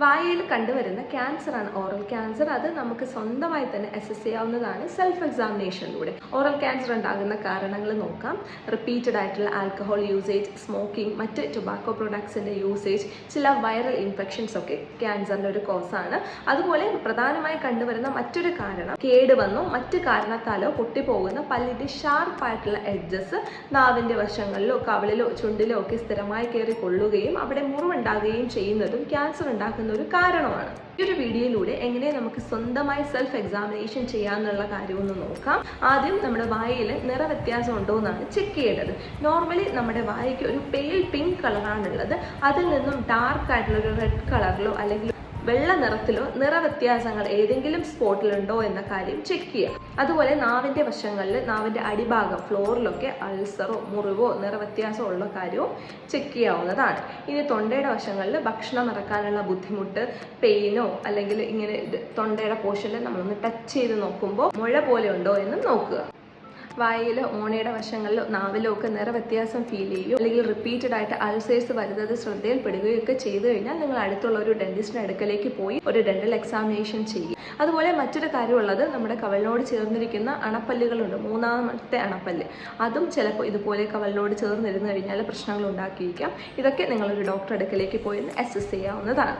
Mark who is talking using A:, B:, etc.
A: വായയിൽ കണ്ടുവരുന്ന ക്യാൻസറാണ് oral cancer. അത് നമുക്ക് സ്വന്തമായി തന്നെ അസസ് ചെയ്യാവുന്നതാണ് സെൽഫ് എക്സാമിനേഷനിലൂടെ. ഓറൽ ക്യാൻസർ ഉണ്ടാകുന്ന കാരണങ്ങൾ നോക്കാം. റിപ്പീറ്റഡ് ആയിട്ടുള്ള ആൽക്കഹോൾ യൂസേജ്, സ്മോക്കിംഗ്, മറ്റ് ടൊബാക്കോ പ്രൊഡക്ട്സിൻ്റെ യൂസേജ്, ചില വൈറൽ ഇൻഫെക്ഷൻസ് ഒക്കെ ക്യാൻസറിൻ്റെ ഒരു കോസാണ്. അതുപോലെ പ്രധാനമായി കണ്ടുവരുന്ന മറ്റൊരു കാരണം കേടുവന്നോ മറ്റ് കാരണത്താലോ പൊട്ടിപ്പോകുന്ന പല്ലിൻ്റെ ഷാർപ്പായിട്ടുള്ള എഡ്ജസ് നാവിൻ്റെ വശങ്ങളിലോ കവിളിലോ ചുണ്ടിലോ ഒക്കെ സ്ഥിരമായി കയറി കൊള്ളുകയും അവിടെ മുറിവുണ്ടാകുകയും ചെയ്യുന്നതും ക്യാൻസർ ഉണ്ടാക്കുന്ന ഒരു കാരണമാണ്. ഈ ഒരു വീഡിയോയിലൂടെ എങ്ങനെ നമുക്ക് സ്വന്തമായി സെൽഫ് എക്സാമിനേഷൻ ചെയ്യാമെന്നുള്ള കാര്യമൊന്ന് നോക്കാം. ആദ്യം നമ്മുടെ വായയിൽ നിറവ്യത്യാസം ഉണ്ടോ എന്നാണ് ചെക്ക് ചെയ്യേണ്ടത്. നോർമലി നമ്മുടെ വായയ്ക്ക് ഒരു പെയിൽ പിങ്ക് കളറാണുള്ളത്. അതിൽ നിന്നും ഡാർക്ക് ആയിട്ടുള്ള ഒരു റെഡ് കളറിലോ അല്ലെങ്കിൽ വെള്ള നിറത്തിലോ നിറവ്യത്യാസങ്ങൾ ഏതെങ്കിലും സ്പോട്ടിലുണ്ടോ എന്ന കാര്യം ചെക്ക് ചെയ്യുക. അതുപോലെ നാവിൻ്റെ വശങ്ങളിൽ, നാവിൻ്റെ അടിഭാഗം ഫ്ലോറിലൊക്കെ അൾസറോ മുറിവോ നിറവ്യത്യാസമോ ഉള്ള കാര്യവും ചെക്ക് ചെയ്യാവുന്നതാണ്. ഇനി തൊണ്ടയുടെ വശങ്ങളിൽ ഭക്ഷണം ഇറക്കാനുള്ള ബുദ്ധിമുട്ട്, പെയിനോ അല്ലെങ്കിൽ ഇങ്ങനെ തൊണ്ടയുടെ പോർഷനിൽ നമ്മളൊന്ന് ടച്ച് ചെയ്ത് നോക്കുമ്പോൾ മുഴ പോലെ ഉണ്ടോ എന്നും നോക്കുക. വായയിലോ മോണയുടെ വശങ്ങളിലോ നാവിലോ ഒക്കെ നിറവ്യത്യാസം ഫീൽ ചെയ്യുകയോ അല്ലെങ്കിൽ റിപ്പീറ്റഡ് ആയിട്ട് അൾസേഴ്സ് വരുന്നത് ശ്രദ്ധയിൽപ്പെടുകയോ ഒക്കെ ചെയ്തു കഴിഞ്ഞാൽ നിങ്ങൾ അടുത്തുള്ള ഒരു ഡെന്റിസ്റ്റിന്റെ അടുക്കലേക്ക് പോയി ഒരു ഡെന്റൽ എക്സാമിനേഷൻ ചെയ്യും. അതുപോലെ മറ്റൊരു കാര്യമുള്ളത്, നമ്മുടെ കവളിനോട് ചേർന്നിരിക്കുന്ന അണപ്പല്ലുകളുണ്ട്, മൂന്നാമത്തെ അണപ്പല്ല്. അതും ചിലപ്പോൾ ഇതുപോലെ കവളിനോട് ചേർന്നിരുന്നു കഴിഞ്ഞാൽ പ്രശ്നങ്ങൾ ഉണ്ടാക്കിയിരിക്കാം. ഇതൊക്കെ നിങ്ങളൊരു ഡോക്ടർ അടുക്കലേക്ക് പോയി അസസ് ചെയ്യാവുന്നതാണ്.